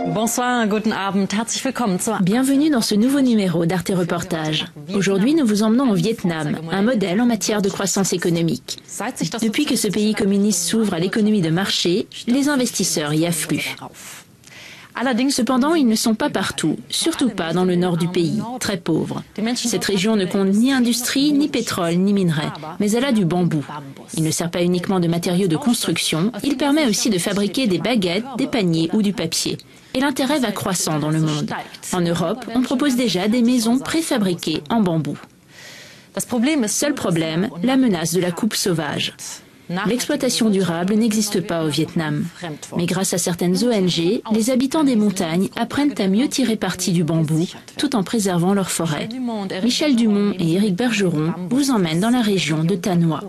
Bonsoir, guten Abend, herzlich willkommen. Bienvenue dans ce nouveau numéro d'Arte Reportage. Aujourd'hui, nous vous emmenons au Vietnam, un modèle en matière de croissance économique. Depuis que ce pays communiste s'ouvre à l'économie de marché, les investisseurs y affluent. Cependant, ils ne sont pas partout, surtout pas dans le nord du pays, très pauvre. Cette région ne compte ni industrie, ni pétrole, ni minerais, mais elle a du bambou. Il ne sert pas uniquement de matériau de construction, il permet aussi de fabriquer des baguettes, des paniers ou du papier. Et l'intérêt va croissant dans le monde. En Europe, on propose déjà des maisons préfabriquées en bambou. Seul problème, la menace de la coupe sauvage. L'exploitation durable n'existe pas au Vietnam. Mais grâce à certaines ONG, les habitants des montagnes apprennent à mieux tirer parti du bambou tout en préservant leurs forêts. Michel Dumont et Éric Bergeron vous emmènent dans la région de Than Hoa.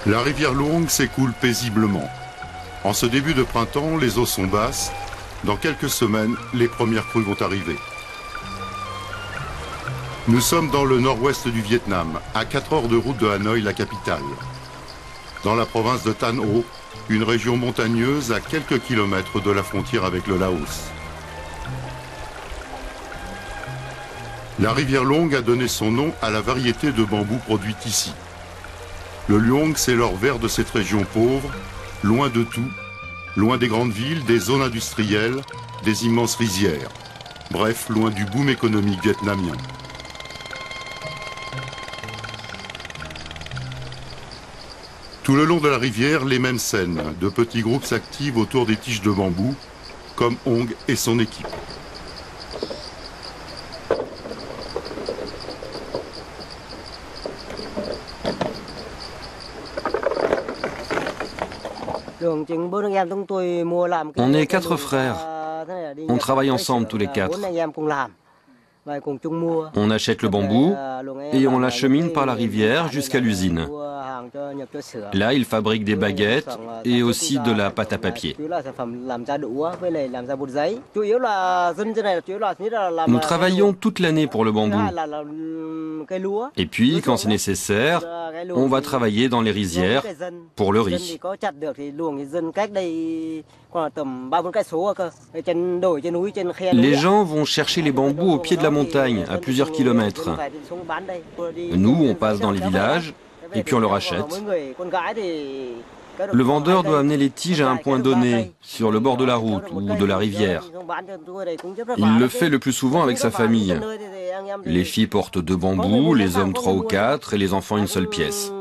La rivière Luong s'écoule paisiblement. En ce début de printemps, les eaux sont basses. Dans quelques semaines, les premières crues vont arriver. Nous sommes dans le nord-ouest du Vietnam, à 4 heures de route de Hanoï, la capitale. Dans la province de Than Hoa, une région montagneuse à quelques kilomètres de la frontière avec le Laos. La rivière Luong a donné son nom à la variété de bambou produite ici. Le Luong, c'est l'or vert de cette région pauvre, loin de tout, loin des grandes villes, des zones industrielles, des immenses rizières. Bref, loin du boom économique vietnamien. Tout le long de la rivière, les mêmes scènes. De petits groupes s'activent autour des tiges de bambou, comme Hong et son équipe. On est 4 frères. On travaille ensemble tous les 4. On achète le bambou et on l'achemine par la rivière jusqu'à l'usine. Là, ils fabriquent des baguettes et aussi de la pâte à papier. Nous travaillons toute l'année pour le bambou. Et puis, quand c'est nécessaire, on va travailler dans les rizières pour le riz. Les gens vont chercher les bambous au pied de la montagne, à plusieurs kilomètres. Nous, on passe dans les villages et puis on leur achète. Le vendeur doit amener les tiges à un point donné, sur le bord de la route ou de la rivière. Il le fait le plus souvent avec sa famille. Les filles portent 2 bambous, les hommes 3 ou 4 et les enfants une seule pièce.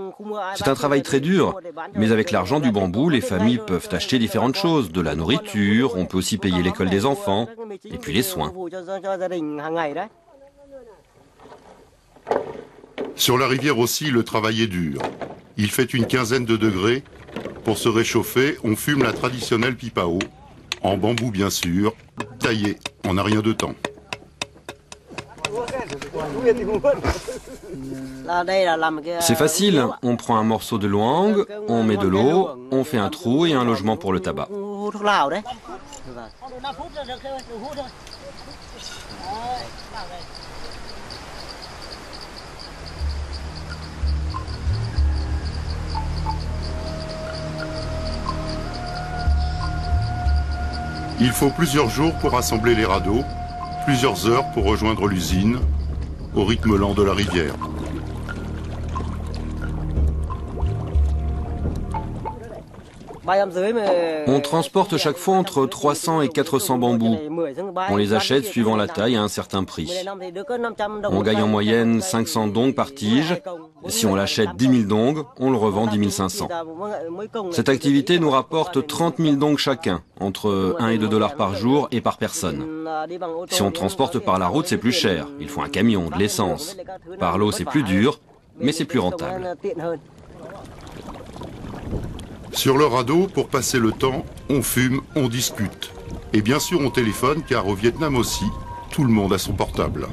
C'est un travail très dur, mais avec l'argent du bambou, les familles peuvent acheter différentes choses, de la nourriture, on peut aussi payer l'école des enfants, et puis les soins. Sur la rivière aussi, le travail est dur. Il fait une quinzaine de degrés. Pour se réchauffer, on fume la traditionnelle pipe à eau, en bambou bien sûr, taillé en un rien de temps. C'est facile, on prend un morceau de luang, on met de l'eau, on fait un trou et un logement pour le tabac. Il faut plusieurs jours pour assembler les radeaux, plusieurs heures pour rejoindre l'usine, au rythme lent de la rivière. On transporte chaque fois entre 300 et 400 bambous. On les achète suivant la taille à un certain prix. On gagne en moyenne 500 dong par tige. Si on l'achète 10 000 dong, on le revend 10 500. Cette activité nous rapporte 30 000 dong chacun, entre 1 et 2 dollars par jour et par personne. Si on transporte par la route, c'est plus cher. Il faut un camion, de l'essence. Par l'eau, c'est plus dur, mais c'est plus rentable. Sur le radeau, pour passer le temps, on fume, on discute. Et bien sûr, on téléphone, car au Vietnam aussi, tout le monde a son portable.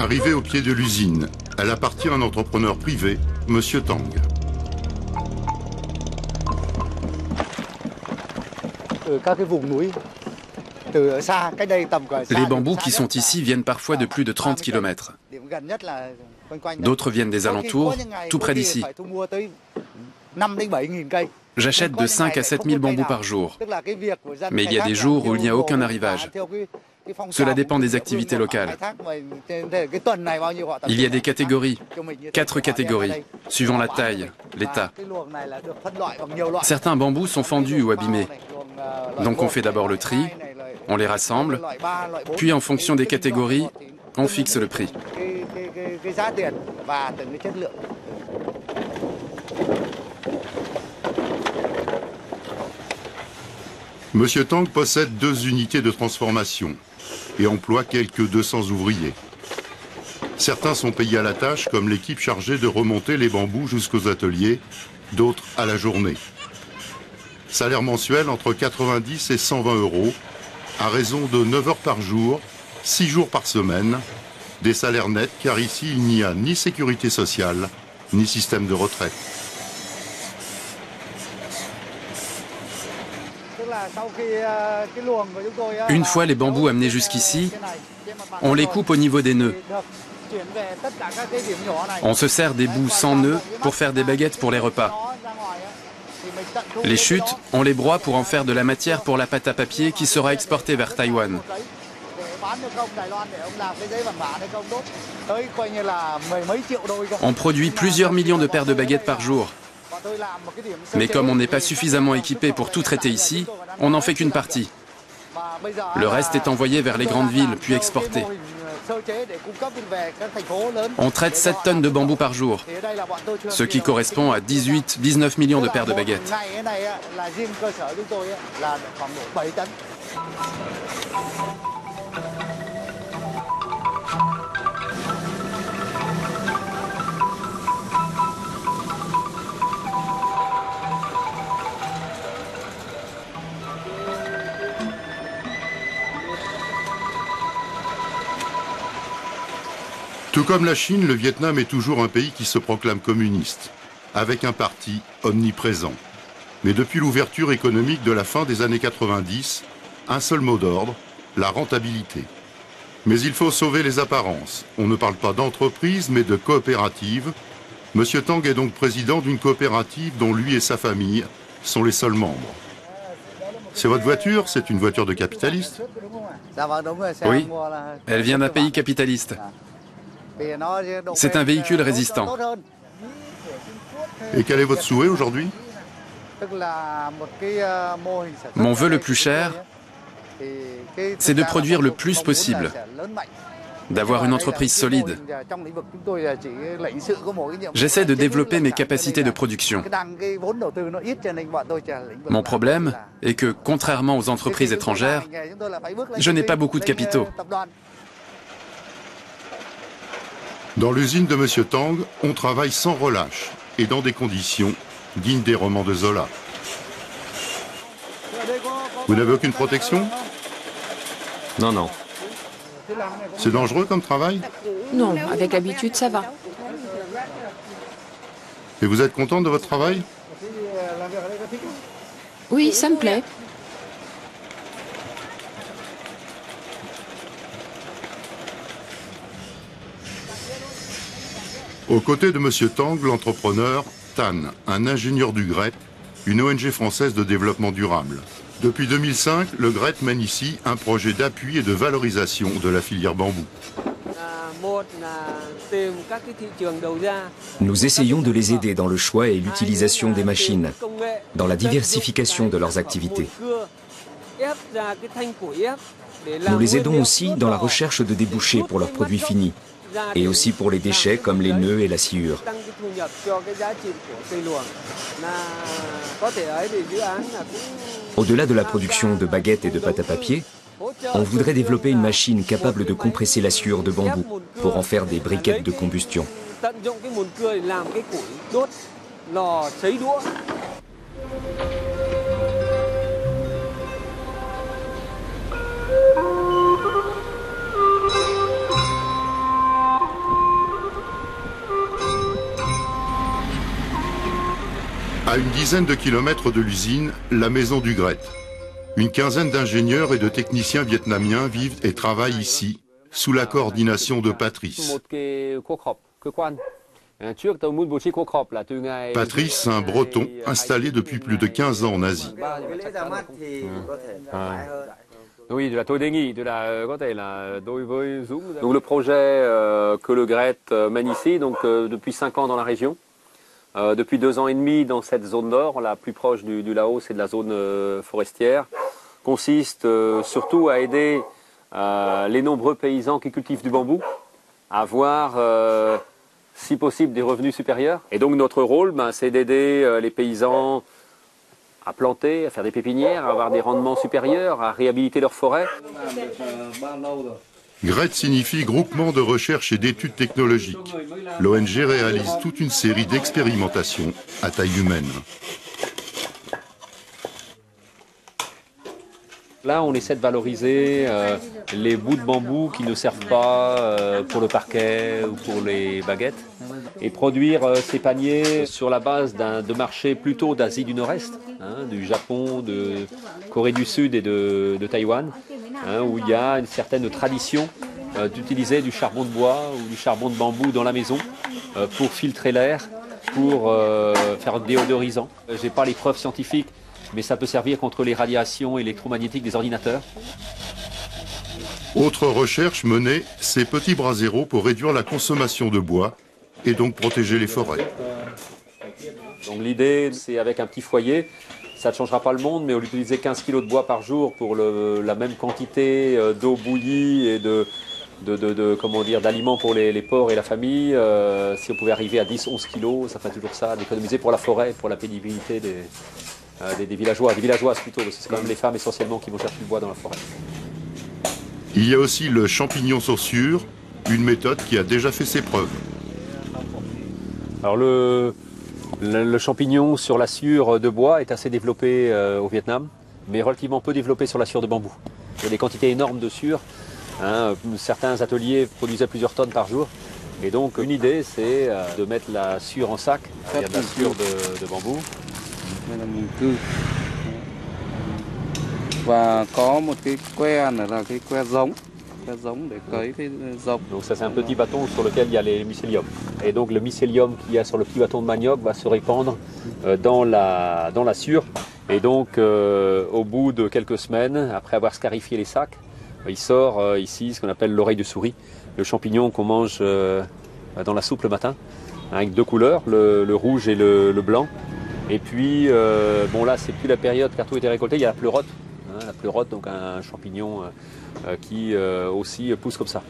Arrivée au pied de l'usine, elle appartient à un entrepreneur privé, Monsieur Tang. Les bambous qui sont ici viennent parfois de plus de 30 km. D'autres viennent des alentours, tout près d'ici. J'achète de 5 à 7 000 bambous par jour. Mais il y a des jours où il n'y a aucun arrivage. Cela dépend des activités locales. Il y a des catégories, 4 catégories, suivant la taille, l'état. Certains bambous sont fendus ou abîmés. Donc on fait d'abord le tri, on les rassemble, puis en fonction des catégories, on fixe le prix. Monsieur Tang possède 2 unités de transformation et emploie quelques 200 ouvriers. Certains sont payés à la tâche, comme l'équipe chargée de remonter les bambous jusqu'aux ateliers, d'autres à la journée. Salaire mensuel entre 90 et 120 euros, à raison de 9 heures par jour, 6 jours par semaine, des salaires nets car ici il n'y a ni sécurité sociale, ni système de retraite. Une fois les bambous amenés jusqu'ici, on les coupe au niveau des nœuds. On se sert des bouts sans nœuds pour faire des baguettes pour les repas. Les chutes, on les broie pour en faire de la matière pour la pâte à papier qui sera exportée vers Taïwan. On produit plusieurs millions de paires de baguettes par jour. Mais comme on n'est pas suffisamment équipé pour tout traiter ici, on n'en fait qu'une partie. Le reste est envoyé vers les grandes villes, puis exporté. On traite 7 tonnes de bambou par jour, ce qui correspond à 18-19 millions de paires de baguettes. Tout comme la Chine, le Vietnam est toujours un pays qui se proclame communiste, avec un parti omniprésent. Mais depuis l'ouverture économique de la fin des années 90, un seul mot d'ordre, la rentabilité. Mais il faut sauver les apparences. On ne parle pas d'entreprise, mais de coopérative. Monsieur Tang est donc président d'une coopérative dont lui et sa famille sont les seuls membres. C'est votre voiture? C'est une voiture de capitaliste? Oui, elle vient d'un pays capitaliste. C'est un véhicule résistant. Et quel est votre souhait aujourd'hui? Mon vœu le plus cher, c'est de produire le plus possible, d'avoir une entreprise solide. J'essaie de développer mes capacités de production. Mon problème est que, contrairement aux entreprises étrangères, je n'ai pas beaucoup de capitaux. Dans l'usine de Monsieur Tang, on travaille sans relâche et dans des conditions dignes des romans de Zola. Vous n'avez aucune protection? Non, non. C'est dangereux comme travail? Non, avec l'habitude, ça va. Et vous êtes contente de votre travail? Oui, ça me plaît. Aux côtés de Monsieur Tang, l'entrepreneur Tan, un ingénieur du GRET, une ONG française de développement durable. Depuis 2005, le GRET mène ici un projet d'appui et de valorisation de la filière bambou. Nous essayons de les aider dans le choix et l'utilisation des machines, dans la diversification de leurs activités. Nous les aidons aussi dans la recherche de débouchés pour leurs produits finis, et aussi pour les déchets comme les nœuds et la sciure. Au-delà de la production de baguettes et de pâte à papier, on voudrait développer une machine capable de compresser la sciure de bambou pour en faire des briquettes de combustion. À une dizaine de kilomètres de l'usine, la maison du Gret. Une quinzaine d'ingénieurs et de techniciens vietnamiens vivent et travaillent ici, sous la coordination de Patrice. Patrice, un Breton installé depuis plus de 15 ans en Asie. Oui, de la Todengui, donc le projet que le Gret mène ici, depuis 5 ans dans la région, depuis 2 ans et demi dans cette zone nord, la plus proche du Laos et de la zone forestière, consiste surtout à aider les nombreux paysans qui cultivent du bambou à avoir, si possible, des revenus supérieurs. Et donc notre rôle, c'est d'aider les paysans à planter, à faire des pépinières, à avoir des rendements supérieurs, à réhabiliter leurs forêts. GRET signifie Groupement de recherche et d'études technologiques. L'ONG réalise toute une série d'expérimentations à taille humaine. Là, on essaie de valoriser les bouts de bambou qui ne servent pas pour le parquet ou pour les baguettes et produire ces paniers sur la base de marchés plutôt d'Asie du Nord-Est, du Japon, de Corée du Sud et de Taïwan, où il y a une certaine tradition d'utiliser du charbon de bois ou du charbon de bambou dans la maison pour filtrer l'air, pour faire déodorisant. Je n'ai pas les preuves scientifiques, mais ça peut servir contre les radiations électromagnétiques des ordinateurs. Autre recherche menée, ces petits bras zéro pour réduire la consommation de bois et donc protéger les forêts. Donc l'idée, c'est avec un petit foyer, ça ne changera pas le monde, mais au lieu d'utiliser 15 kg de bois par jour pour la même quantité d'eau bouillie et d'aliments pour les porcs et la famille, si on pouvait arriver à 10-11 kg, ça ferait toujours ça, d'économiser pour la forêt, pour la pénibilité des villageois, des villageoises plutôt, parce que c'est quand même les femmes essentiellement qui vont chercher le bois dans la forêt. Il y a aussi le champignon saussure, une méthode qui a déjà fait ses preuves. Alors le champignon sur la sciure de bois est assez développé au Vietnam, mais relativement peu développé sur la sciure de bambou. Il y a des quantités énormes de sciure, certains ateliers produisaient plusieurs tonnes par jour, et donc une idée c'est de mettre la sciure en sac, il y a de la sciure de bambou. Và có một cái que là cái que giống để cấy cái giống. Donc ça c'est un petit bâton sur lequel il y a les mycéliums. Et donc le mycélium qu'il y a sur le petit bâton de manioc va se répandre dans la sciure. Et donc au bout de quelques semaines, après avoir scarifié les sacs, il sort ici ce qu'on appelle l'oreille de souris, le champignon qu'on mange dans la soupe le matin, avec 2 couleurs, le rouge et le blanc. Et puis, bon là, c'est plus la période car tout était récolté, il y a la pleurote. La pleurote, donc un champignon qui aussi pousse comme ça.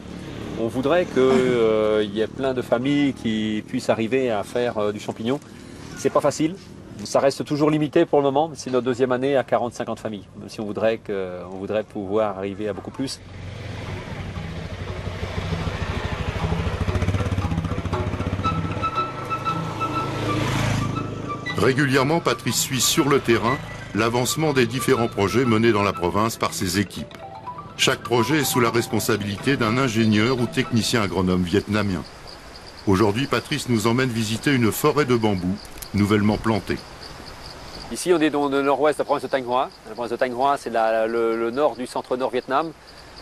On voudrait qu'il y ait plein de familles qui puissent arriver à faire du champignon. C'est pas facile, ça reste toujours limité pour le moment, mais c'est notre 2e année à 40-50 familles. Même si on voudrait pouvoir arriver à beaucoup plus. Régulièrement, Patrice suit sur le terrain l'avancement des différents projets menés dans la province par ses équipes. Chaque projet est sous la responsabilité d'un ingénieur ou technicien agronome vietnamien. Aujourd'hui, Patrice nous emmène visiter une forêt de bambou nouvellement plantée. Ici, on est dans le nord-ouest de la province de Thanh Hoa. La province de Thanh Hoa, c'est le nord du centre-nord Vietnam.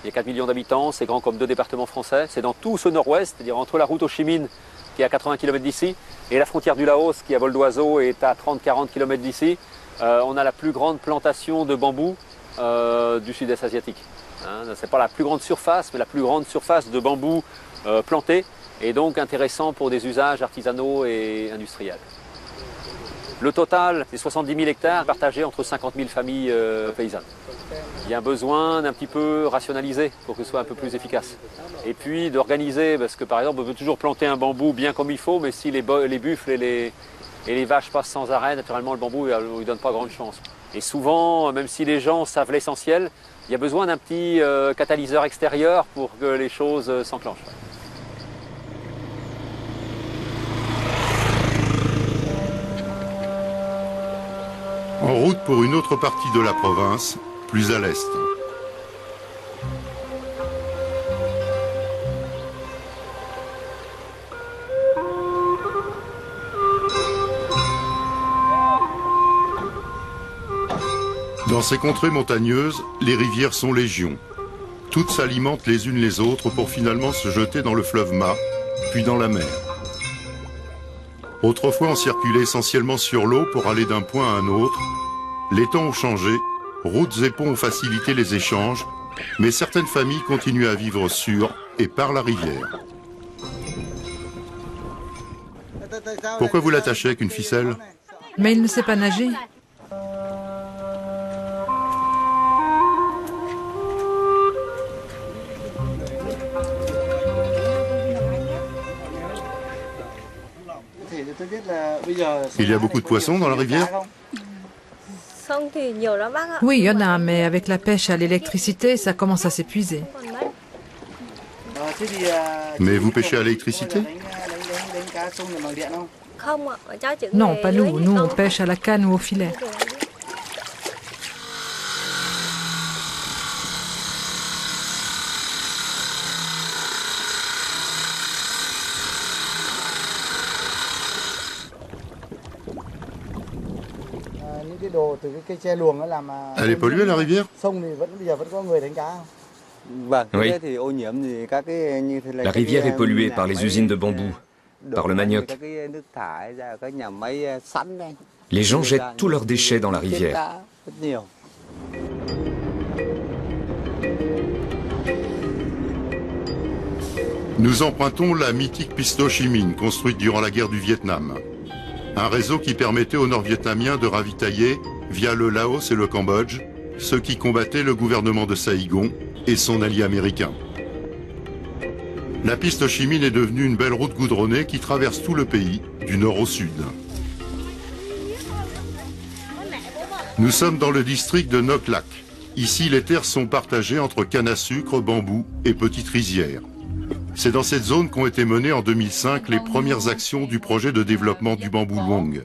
Il y a 4 millions d'habitants, c'est grand comme 2 départements français. C'est dans tout ce nord-ouest, c'est-à-dire entre la route Ho Chi Minh, qui est à 80 km d'ici, et la frontière du Laos, qui à vol d'oiseau est à 30-40 km d'ici. On a la plus grande plantation de bambou du sud-est asiatique. Ce n'est pas la plus grande surface, mais la plus grande surface de bambou planté, et donc intéressant pour des usages artisanaux et industriels. Le total, c'est 70 000 hectares partagés entre 50 000 familles paysannes. Il y a un besoin d'un petit peu rationaliser pour que ce soit un peu plus efficace. Et puis d'organiser, parce que par exemple, on veut toujours planter un bambou bien comme il faut, mais si les buffles et les vaches passent sans arrêt, naturellement le bambou ne lui donne pas grande chance. Et souvent, même si les gens savent l'essentiel, il y a besoin d'un petit catalyseur extérieur pour que les choses s'enclenchent. En route pour une autre partie de la province, plus à l'est. Dans ces contrées montagneuses, les rivières sont légion. Toutes s'alimentent les unes les autres pour finalement se jeter dans le fleuve Ma, puis dans la mer. Autrefois, on circulait essentiellement sur l'eau pour aller d'un point à un autre. Les temps ont changé, routes et ponts ont facilité les échanges, mais certaines familles continuent à vivre sur et par la rivière. Pourquoi vous l'attachez avec une ficelle? Mais il ne sait pas nager. Il y a beaucoup de poissons dans la rivière? Oui, il y en a, mais avec la pêche à l'électricité, ça commence à s'épuiser. Mais vous pêchez à l'électricité? Non, pas nous. Nous, on pêche à la canne ou au filet. Elle est polluée, la rivière? Oui. La rivière est polluée par les usines de bambou, par le manioc. Les gens jettent tous leurs déchets dans la rivière. Nous empruntons la mythique piste Ho Chi Minh, construite durant la guerre du Vietnam. Un réseau qui permettait aux Nord-Vietnamiens de ravitailler, via le Laos et le Cambodge, ceux qui combattaient le gouvernement de Saïgon et son allié américain. La piste Ho Chi Minh est devenue une belle route goudronnée qui traverse tout le pays, du nord au sud. Nous sommes dans le district de Ngoc Lac. Ici, les terres sont partagées entre canne à sucre, bambou et petites rizières. C'est dans cette zone qu'ont été menées en 2005 les premières actions du projet de développement du bambou luong.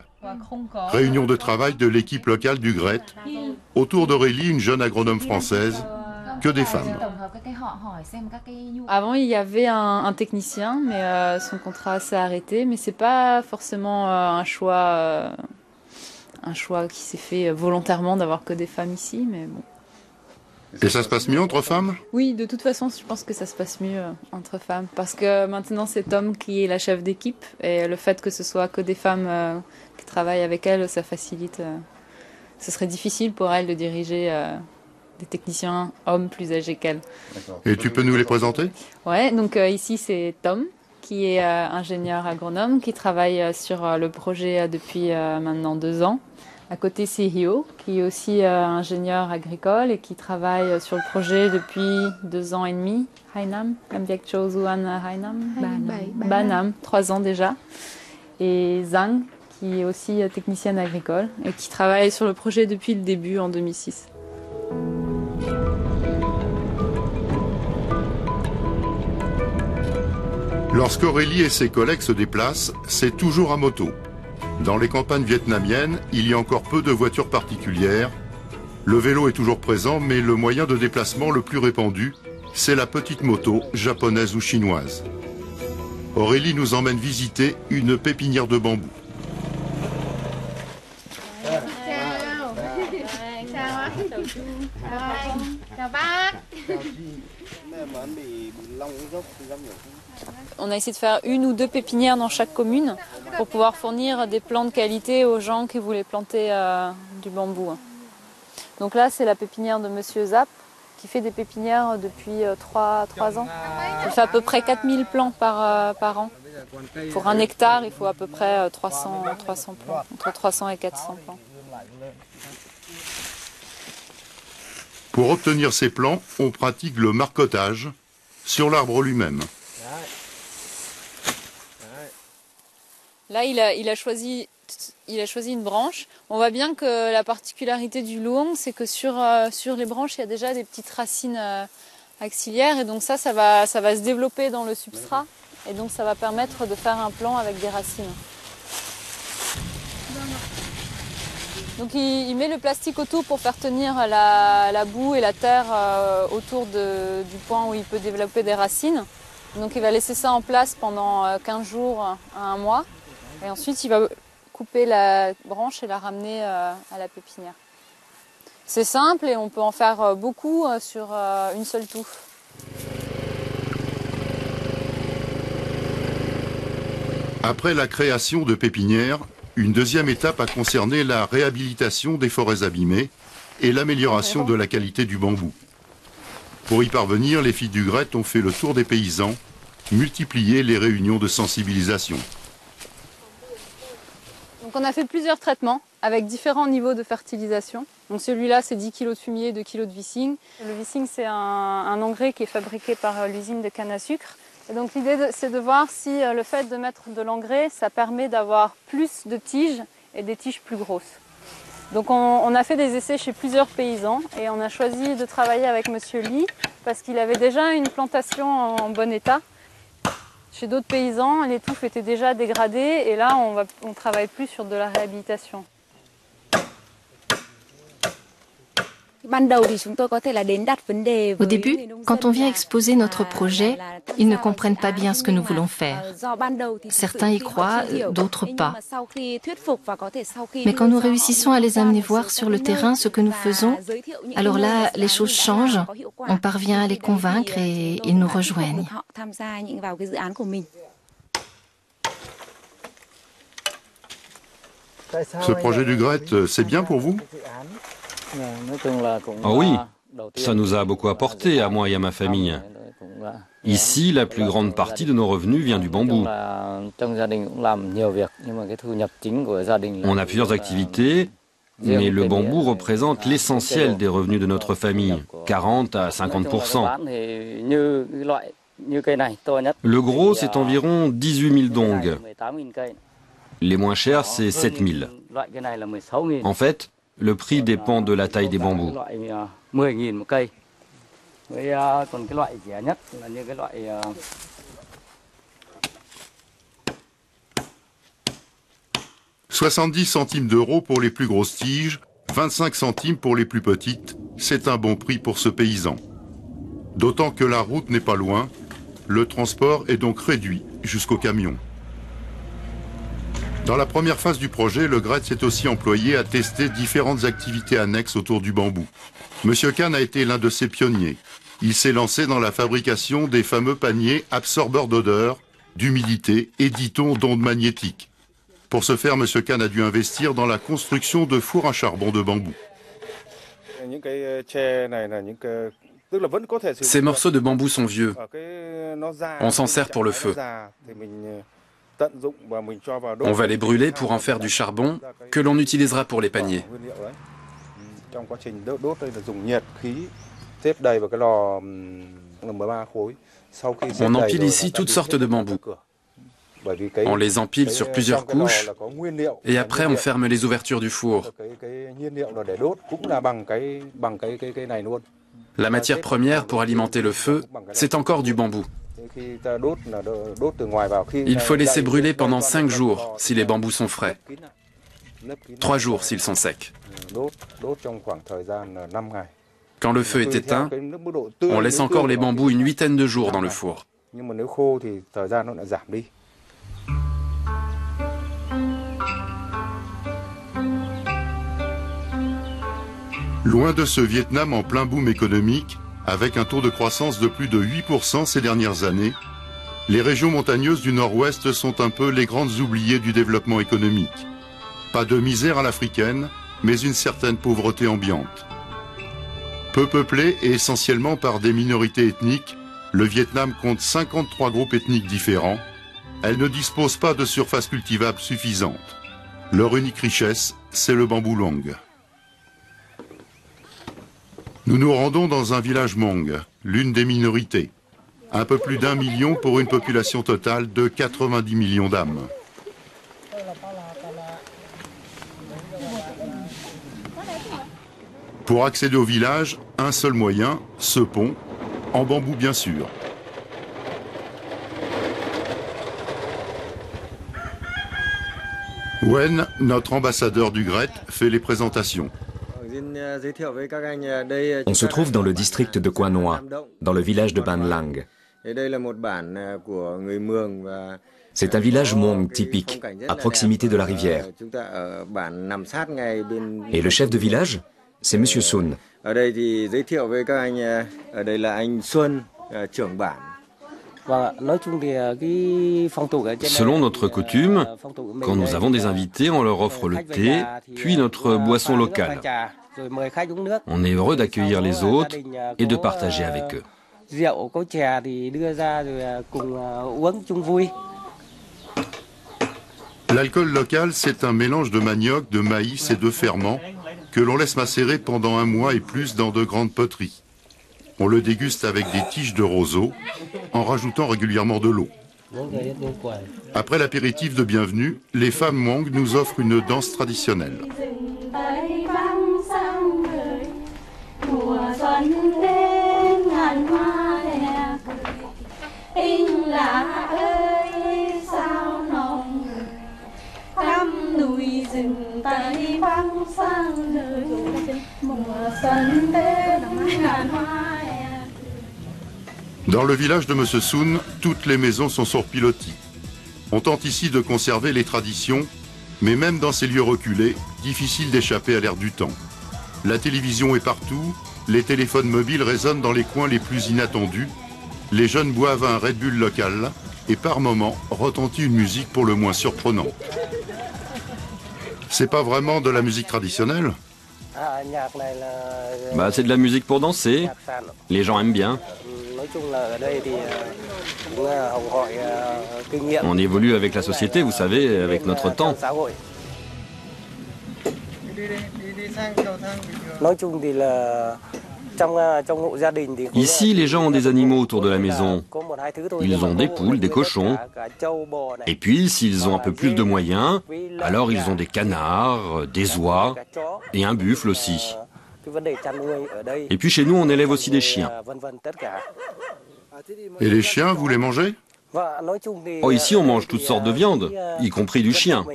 Réunion de travail de l'équipe locale du GRET, autour d'Aurélie, une jeune agronome française, que des femmes. Avant, il y avait un technicien, mais son contrat s'est arrêté. Mais c'est pas forcément un choix qui s'est fait volontairement d'avoir que des femmes ici, mais bon. Et ça se passe mieux entre femmes? Oui, de toute façon, je pense que ça se passe mieux entre femmes. Parce que maintenant, c'est Tom qui est la chef d'équipe. Et le fait que ce soit que des femmes qui travaillent avec elle, ça facilite. Ce serait difficile pour elle de diriger des techniciens hommes plus âgés qu'elle. Et tu peux nous les présenter? Ouais, donc ici, c'est Tom, qui est ingénieur agronome, qui travaille sur le projet depuis maintenant 2 ans. À côté, c'est Hyo, qui est aussi ingénieur agricole et qui travaille sur le projet depuis 2 ans et demi. Hainam, Lambiak Chozuan Hainam, Banam, 3 ans déjà. Et Zhang, qui est aussi technicienne agricole et qui travaille sur le projet depuis le début en 2006. Lorsqu'Aurélie et ses collègues se déplacent, c'est toujours à moto. Dans les campagnes vietnamiennes, il y a encore peu de voitures particulières. Le vélo est toujours présent, mais le moyen de déplacement le plus répandu, c'est la petite moto, japonaise ou chinoise. Aurélie nous emmène visiter une pépinière de bambou. On a essayé de faire 1 ou 2 pépinières dans chaque commune pour pouvoir fournir des plants de qualité aux gens qui voulaient planter du bambou. Donc là, c'est la pépinière de Monsieur Zap qui fait des pépinières depuis 3 ans. Il fait à peu près 4000 plants par an. Pour 1 hectare, il faut à peu près 300 plants, entre 300 et 400 plants. Pour obtenir ces plants, on pratique le marcottage sur l'arbre lui-même. Là, il a choisi une branche. On voit bien que la particularité du luong, c'est que sur les branches, il y a déjà des petites racines axillaires. Et donc ça va se développer dans le substrat. Et donc ça va permettre de faire un plant avec des racines. Donc il met le plastique autour pour faire tenir la boue et la terre autour du point où il peut développer des racines. Donc il va laisser ça en place pendant 15 jours à 1 mois. Et ensuite il va couper la branche et la ramener à la pépinière. C'est simple et on peut en faire beaucoup sur une seule touffe. Après la création de pépinières, une deuxième étape a concerné la réhabilitation des forêts abîmées et l'amélioration de la qualité du bambou. Pour y parvenir, les filles du GRET ont fait le tour des paysans, multiplié les réunions de sensibilisation. Donc on a fait plusieurs traitements avec différents niveaux de fertilisation. Donc celui-là, c'est 10 kg de fumier, 2 kg de vissing. Le vissing, c'est un engrais qui est fabriqué par l'usine de canne à sucre. Et donc l'idée, c'est de voir si le fait de mettre de l'engrais, ça permet d'avoir plus de tiges et des tiges plus grosses. Donc on a fait des essais chez plusieurs paysans et on a choisi de travailler avec Monsieur Lee parce qu'il avait déjà une plantation en bon état. Chez d'autres paysans, les touffes étaient déjà dégradées et là, on travaille plus sur de la réhabilitation. Au début, quand on vient exposer notre projet, ils ne comprennent pas bien ce que nous voulons faire. Certains y croient, d'autres pas. Mais quand nous réussissons à les amener voir sur le terrain ce que nous faisons, alors là, les choses changent, on parvient à les convaincre et ils nous rejoignent. Ce projet du GRET, c'est bien pour vous ? Oh oui, ça nous a beaucoup apporté, à moi et à ma famille. Ici, la plus grande partie de nos revenus vient du bambou. On a plusieurs activités, mais le bambou représente l'essentiel des revenus de notre famille, 40 à 50%. Le gros, c'est environ 18 000 dong. Les moins chers, c'est 7 000. En fait, le prix dépend de la taille des bambous. 70 centimes d'euros pour les plus grosses tiges, 25 centimes pour les plus petites, c'est un bon prix pour ce paysan. D'autant que la route n'est pas loin, le transport est donc réduit jusqu'au camion. Dans la première phase du projet, le GRET s'est aussi employé à tester différentes activités annexes autour du bambou. Monsieur Khan a été l'un de ses pionniers. Il s'est lancé dans la fabrication des fameux paniers absorbeurs d'odeur, d'humidité et, dit-on, d'ondes magnétiques. Pour ce faire, Monsieur Khan a dû investir dans la construction de fours à charbon de bambou. Ces morceaux de bambou sont vieux. On s'en sert pour le feu. On va les brûler pour en faire du charbon que l'on utilisera pour les paniers. On empile ici toutes sortes de bambous. On les empile sur plusieurs couches et après on ferme les ouvertures du four. La matière première pour alimenter le feu, c'est encore du bambou. Il faut laisser brûler pendant 5 jours si les bambous sont frais. 3 jours s'ils sont secs. Quand le feu est éteint, on laisse encore les bambous une 8aine de jours dans le four. Loin de ce Vietnam en plein boom économique, avec un taux de croissance de plus de 8% ces dernières années, les régions montagneuses du nord-ouest sont un peu les grandes oubliées du développement économique. Pas de misère à l'africaine, mais une certaine pauvreté ambiante. Peu peuplé et essentiellement par des minorités ethniques, le Vietnam compte 53 groupes ethniques différents. Elles ne disposent pas de surface cultivable suffisante. Leur unique richesse, c'est le bambou long. Nous nous rendons dans un village Hmong, l'une des minorités. Un peu plus d'1 million pour une population totale de 90 millions d'âmes. Pour accéder au village, un seul moyen, ce pont, en bambou bien sûr. Wen, notre ambassadeur du GRET, fait les présentations. On se trouve dans le district de Quan Hoa, dans le village de Ban Lang. C'est un village Hmong typique, à proximité de la rivière. Et le chef de village, c'est Monsieur Sun. Selon notre coutume, quand nous avons des invités, on leur offre le thé, puis notre boisson locale. On est heureux d'accueillir les autres et de partager avec eux. L'alcool local, c'est un mélange de manioc, de maïs et de ferments que l'on laisse macérer pendant 1 mois et plus dans de grandes poteries. On le déguste avec des tiges de roseau, en rajoutant régulièrement de l'eau. Après l'apéritif de bienvenue, les femmes Hmong nous offrent une danse traditionnelle. Dans le village de M. Sun, toutes les maisons sont sur pilotis. On tente ici de conserver les traditions, mais même dans ces lieux reculés, difficile d'échapper à l'air du temps. La télévision est partout, les téléphones mobiles résonnent dans les coins les plus inattendus, les jeunes boivent un Red Bull local et par moments retentit une musique pour le moins surprenante. C'est pas vraiment de la musique traditionnelle ? Bah, c'est de la musique pour danser. Les gens aiment bien. On évolue avec la société, vous savez, avec notre temps. Ici, les gens ont des animaux autour de la maison. Ils ont des poules, des cochons. Et puis, s'ils ont un peu plus de moyens, alors ils ont des canards, des oies et un buffle aussi. Et puis chez nous, on élève aussi des chiens. Et les chiens, vous les mangez ? Oh, ici, on mange toutes sortes de viandes, y compris du chien.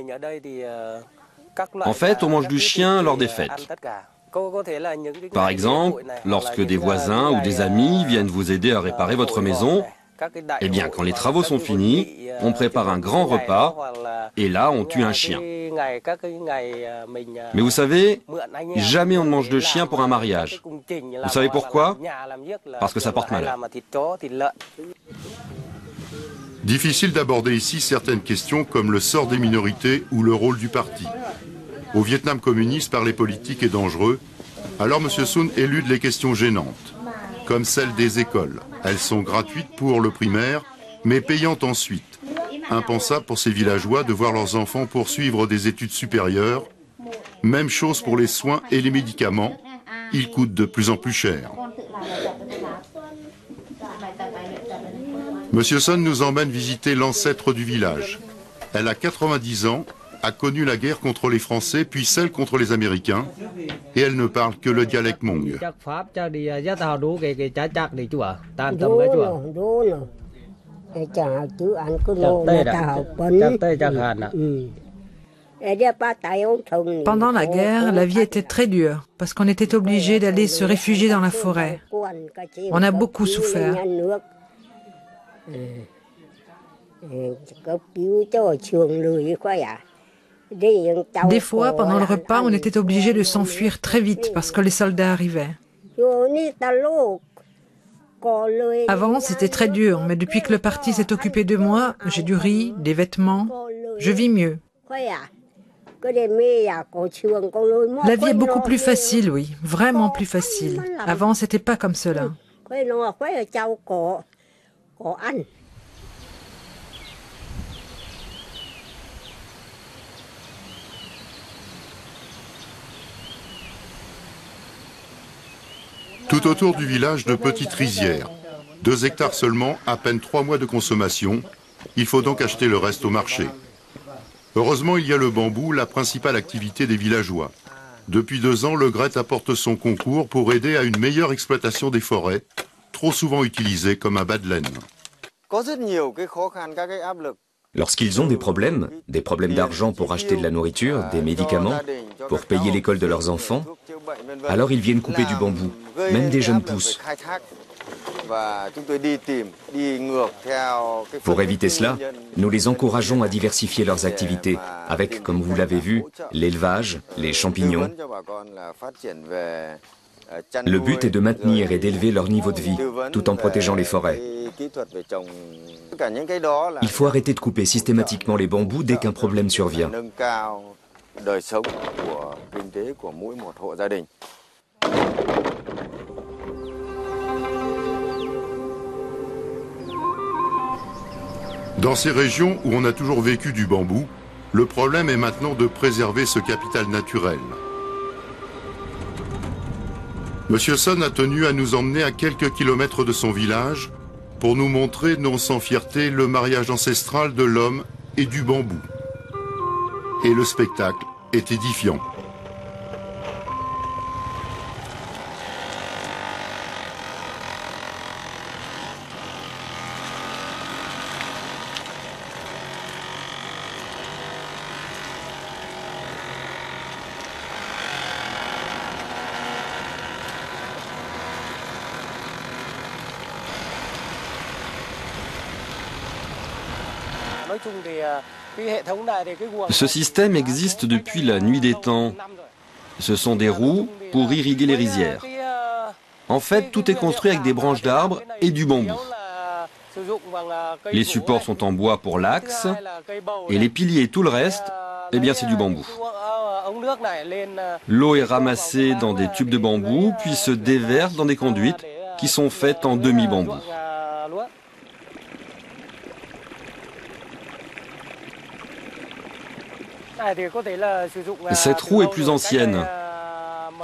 En fait, on mange du chien lors des fêtes. Par exemple, lorsque des voisins ou des amis viennent vous aider à réparer votre maison, eh bien, quand les travaux sont finis, on prépare un grand repas et là, on tue un chien. Mais vous savez, jamais on ne mange de chien pour un mariage. Vous savez pourquoi ? Parce que ça porte malheur. Difficile d'aborder ici certaines questions comme le sort des minorités ou le rôle du parti. Au Vietnam communiste, parler politique est dangereux, alors M. Sun élude les questions gênantes, comme celle des écoles. Elles sont gratuites pour le primaire, mais payantes ensuite. Impensable pour ces villageois de voir leurs enfants poursuivre des études supérieures. Même chose pour les soins et les médicaments, ils coûtent de plus en plus cher. M. Sun nous emmène visiter l'ancêtre du village. Elle a 90 ans, a connu la guerre contre les Français, puis celle contre les Américains, et elle ne parle que le dialecte Hmong. Pendant la guerre, la vie était très dure, parce qu'on était obligé d'aller se réfugier dans la forêt. On a beaucoup souffert. Des fois, pendant le repas, on était obligé de s'enfuir très vite parce que les soldats arrivaient. Avant, c'était très dur, mais depuis que le parti s'est occupé de moi, j'ai du riz, des vêtements, je vis mieux. La vie est beaucoup plus facile, oui, vraiment plus facile. Avant, c'était pas comme cela. Tout autour du village, de petites rizières. 2 hectares seulement, à peine 3 mois de consommation. Il faut donc acheter le reste au marché. Heureusement, il y a le bambou, la principale activité des villageois. Depuis 2 ans, le GRET apporte son concours pour aider à une meilleure exploitation des forêts, trop souvent utilisées comme un bas de laine. Lorsqu'ils ont des problèmes d'argent pour acheter de la nourriture, des médicaments, pour payer l'école de leurs enfants, alors ils viennent couper du bambou, même des jeunes pousses. Pour éviter cela, nous les encourageons à diversifier leurs activités avec, comme vous l'avez vu, l'élevage, les champignons. Le but est de maintenir et d'élever leur niveau de vie, tout en protégeant les forêts. Il faut arrêter de couper systématiquement les bambous dès qu'un problème survient. Dans ces régions où on a toujours vécu du bambou, le problème est maintenant de préserver ce capital naturel. Monsieur Son a tenu à nous emmener à quelques kilomètres de son village pour nous montrer, non sans fierté, le mariage ancestral de l'homme et du bambou. Et le spectacle est édifiant. Ce système existe depuis la nuit des temps. Ce sont des roues pour irriguer les rizières. En fait, tout est construit avec des branches d'arbres et du bambou. Les supports sont en bois pour l'axe, et les piliers et tout le reste, eh bien c'est du bambou. L'eau est ramassée dans des tubes de bambou, puis se déverse dans des conduites qui sont faites en demi-bambou. Cette roue est plus ancienne.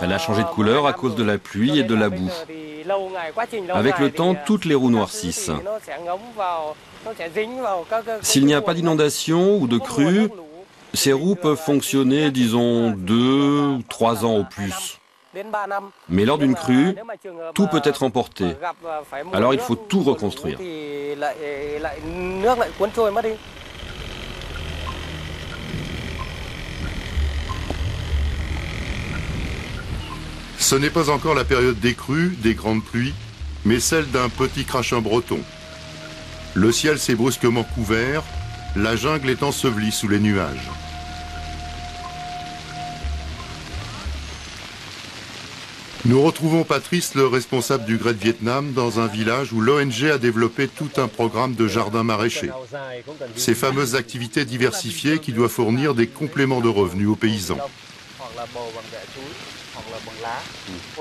Elle a changé de couleur à cause de la pluie et de la boue. Avec le temps, toutes les roues noircissent. S'il n'y a pas d'inondation ou de crue, ces roues peuvent fonctionner, disons, 2 ou 3 ans au plus. Mais lors d'une crue, tout peut être emporté. Alors il faut tout reconstruire. Ce n'est pas encore la période des crues, des grandes pluies, mais celle d'un petit crachin breton. Le ciel s'est brusquement couvert, la jungle est ensevelie sous les nuages. Nous retrouvons Patrice, le responsable du Great Vietnam, dans un village où l'ONG a développé tout un programme de jardins maraîchers. Ces fameuses activités diversifiées qui doivent fournir des compléments de revenus aux paysans.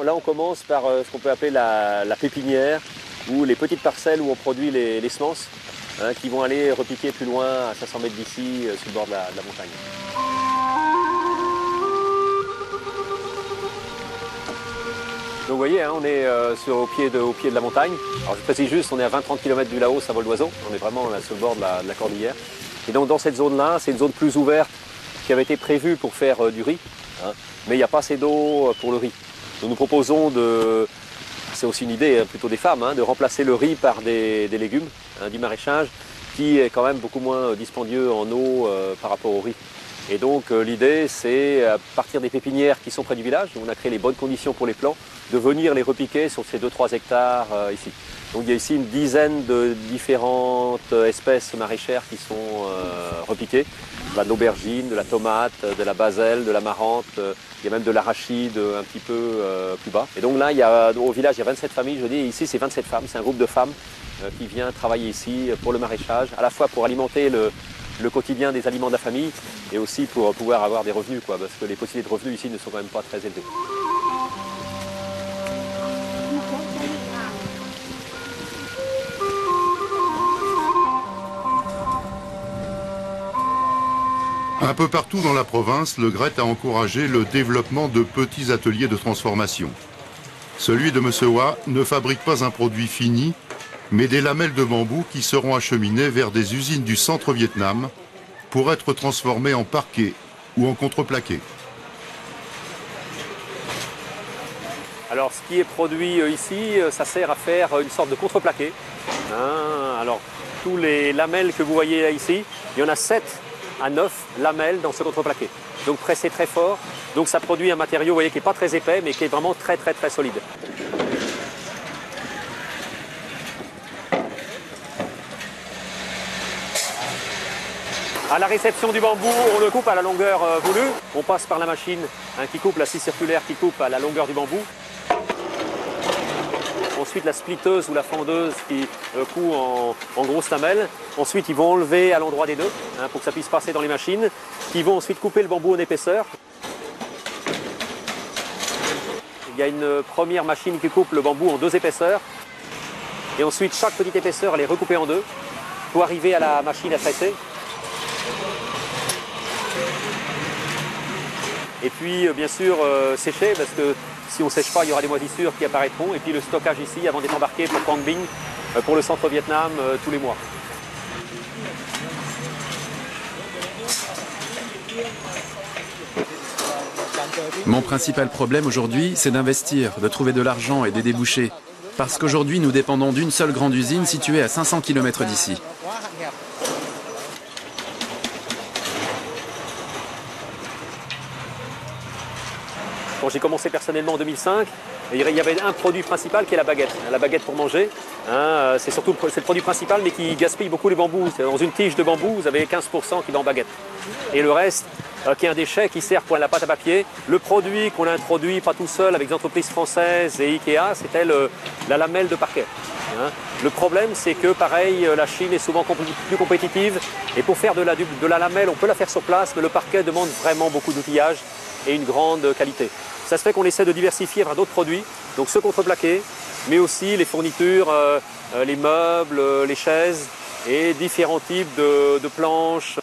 Là, on commence par ce qu'on peut appeler la pépinière, ou les petites parcelles où on produit les semences, qui vont aller repiquer plus loin, à 500 mètres d'ici, sur le bord de la montagne. Donc vous voyez, on est au pied de la montagne. Alors je précise juste, on est à 20-30 km du Laos à vol d'oiseau. On est vraiment là, sur le bord de la cordillère. Et donc dans cette zone-là, c'est une zone plus ouverte qui avait été prévue pour faire du riz. Mais il n'y a pas assez d'eau pour le riz. Donc nous proposons c'est aussi une idée plutôt des femmes, de remplacer le riz par des légumes, du maraîchage, qui est quand même beaucoup moins dispendieux en eau par rapport au riz. Et donc l'idée, c'est à partir des pépinières qui sont près du village, où on a créé les bonnes conditions pour les plants, de venir les repiquer sur ces 2-3 hectares ici. Donc il y a ici une dizaine de différentes espèces maraîchères qui sont repiquées. De l'aubergine, de la tomate, de la baselle, de l'amarante, il y a même de l'arachide un petit peu plus bas. Et donc là, au village, il y a 27 familles, je dis, et ici c'est 27 femmes, c'est un groupe de femmes qui vient travailler ici pour le maraîchage, à la fois pour alimenter le quotidien des aliments de la famille, et aussi pour pouvoir avoir des revenus, parce que les possibilités de revenus ici ne sont quand même pas très élevées. Un peu partout dans la province, le GRET a encouragé le développement de petits ateliers de transformation. Celui de M. Hoa ne fabrique pas un produit fini, mais des lamelles de bambou qui seront acheminées vers des usines du centre Vietnam pour être transformées en parquet ou en contreplaqué. Alors ce qui est produit ici, ça sert à faire une sorte de contreplaqué. Alors tous les lamelles que vous voyez là ici, il y en a 7 à 9 lamelles dans ce contreplaqué. Donc pressé très fort, donc ça produit un matériau, vous voyez, qui n'est pas très épais, mais qui est vraiment très solide. À la réception du bambou, on le coupe à la longueur voulue. On passe par la machine qui coupe, la scie circulaire qui coupe à la longueur du bambou. Ensuite, la splitteuse ou la fendeuse qui coud en grosses lamelles. Ensuite, ils vont enlever à l'endroit des nœuds pour que ça puisse passer dans les machines. Qui vont ensuite couper le bambou en épaisseur. Il y a une première machine qui coupe le bambou en 2 épaisseurs. Et ensuite, chaque petite épaisseur, elle est recoupée en 2 pour arriver à la machine à tresser. Et puis, bien sûr, sécher, parce que si on ne sèche pas, il y aura des moisissures qui apparaîtront. Et puis le stockage ici, avant d'être embarqué pour Quang Binh, pour le centre Vietnam, tous les mois. Mon principal problème aujourd'hui, c'est d'investir, de trouver de l'argent et des débouchés. Parce qu'aujourd'hui, nous dépendons d'une seule grande usine située à 500 km d'ici. Quand j'ai commencé personnellement en 2005, il y avait un produit principal qui est la baguette pour manger. C'est le produit principal, mais qui gaspille beaucoup les bambous. Dans une tige de bambou, vous avez 15% qui va en baguette. Et le reste, qui est un déchet qui sert pour la pâte à papier. Le produit qu'on a introduit, pas tout seul, avec des entreprises françaises et Ikea, c'était la lamelle de parquet. Le problème, c'est que, pareil, la Chine est souvent plus compétitive. Et pour faire de la lamelle, on peut la faire sur place, mais le parquet demande vraiment beaucoup d'outillage et une grande qualité. Ça se fait qu'on essaie de diversifier vers d'autres produits, donc ceux contreplaqués, mais aussi les fournitures, les meubles, les chaises et différents types de planches.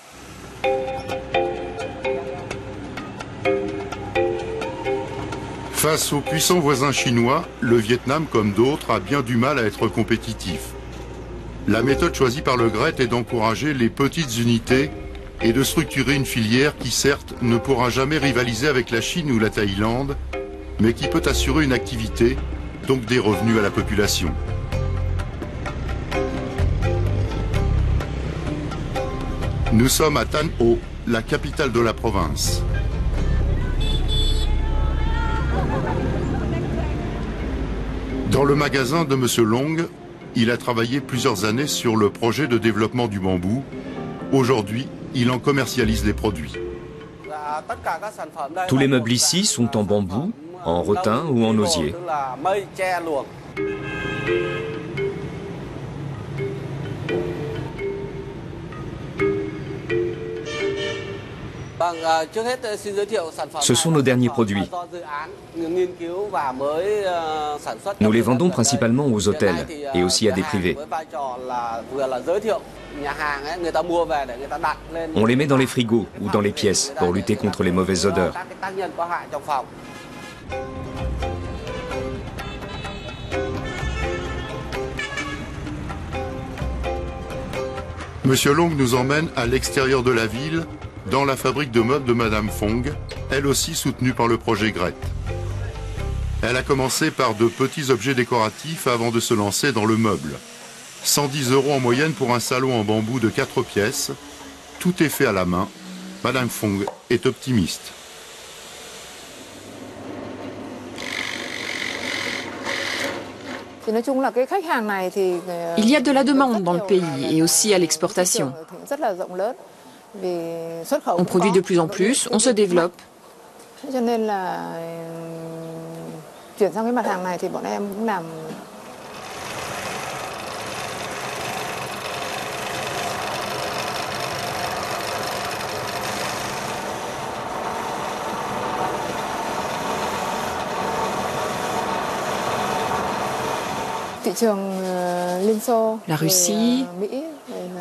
Face aux puissants voisins chinois, le Vietnam, comme d'autres, a bien du mal à être compétitif. La méthode choisie par le GRET est d'encourager les petites unités et de structurer une filière qui, certes, ne pourra jamais rivaliser avec la Chine ou la Thaïlande, mais qui peut assurer une activité, donc des revenus à la population. Nous sommes à Tan Ho, la capitale de la province. Dans le magasin de M. Long, il a travaillé plusieurs années sur le projet de développement du bambou. Aujourd'hui, il en commercialise les produits. Tous les meubles ici sont en bambou, en rotin ou en osier. Ce sont nos derniers produits. Nous les vendons principalement aux hôtels et aussi à des privés. On les met dans les frigos ou dans les pièces pour lutter contre les mauvaises odeurs. Monsieur Long nous emmène à l'extérieur de la ville, dans la fabrique de meubles de Madame Fong, elle aussi soutenue par le projet GRET. Elle a commencé par de petits objets décoratifs avant de se lancer dans le meuble. 110 € en moyenne pour un salon en bambou de 4 pièces. Tout est fait à la main. Madame Fong est optimiste. Il y a de la demande dans le pays et aussi à l'exportation. On produit de plus en plus, on se développe. La Russie,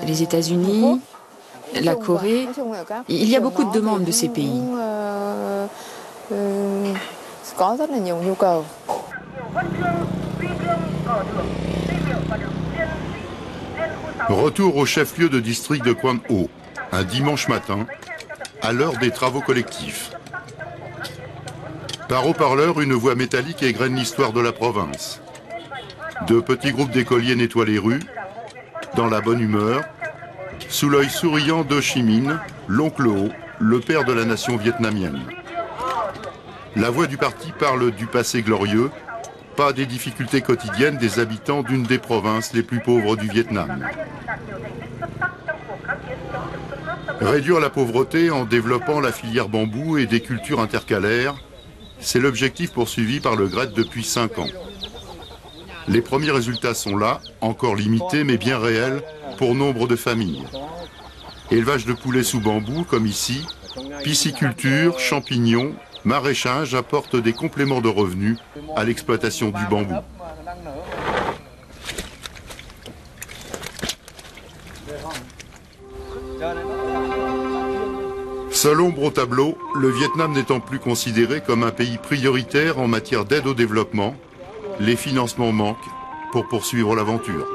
les États-Unis, la Corée, il y a beaucoup de demandes de ces pays. Retour au chef-lieu de district de Quang Ho, un dimanche matin, à l'heure des travaux collectifs. Par haut-parleur, une voix métallique égrène l'histoire de la province. De petits groupes d'écoliers nettoient les rues, dans la bonne humeur, sous l'œil souriant d'Ho Chi Minh, l'oncle Ho, le père de la nation vietnamienne. La voix du parti parle du passé glorieux, pas des difficultés quotidiennes des habitants d'une des provinces les plus pauvres du Vietnam. Réduire la pauvreté en développant la filière bambou et des cultures intercalaires, c'est l'objectif poursuivi par le GRED depuis 5 ans. Les premiers résultats sont là, encore limités mais bien réels pour nombre de familles. Élevage de poulets sous bambou comme ici, pisciculture, champignons, maraîchage apportent des compléments de revenus à l'exploitation du bambou. Seule ombre au tableau, le Vietnam n'étant plus considéré comme un pays prioritaire en matière d'aide au développement, les financements manquent pour poursuivre l'aventure.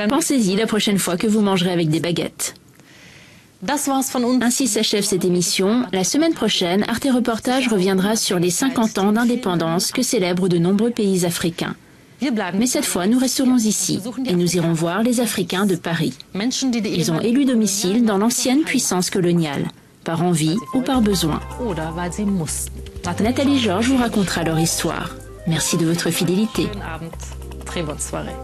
Pensez-y la prochaine fois que vous mangerez avec des baguettes. Ainsi s'achève cette émission. La semaine prochaine, Arte Reportage reviendra sur les 50 ans d'indépendance que célèbrent de nombreux pays africains. Mais cette fois, nous resterons ici et nous irons voir les Africains de Paris. Ils ont élu domicile dans l'ancienne puissance coloniale, par envie ou par besoin. Nathalie Georges vous racontera leur histoire. Merci de votre fidélité. Très bonne soirée.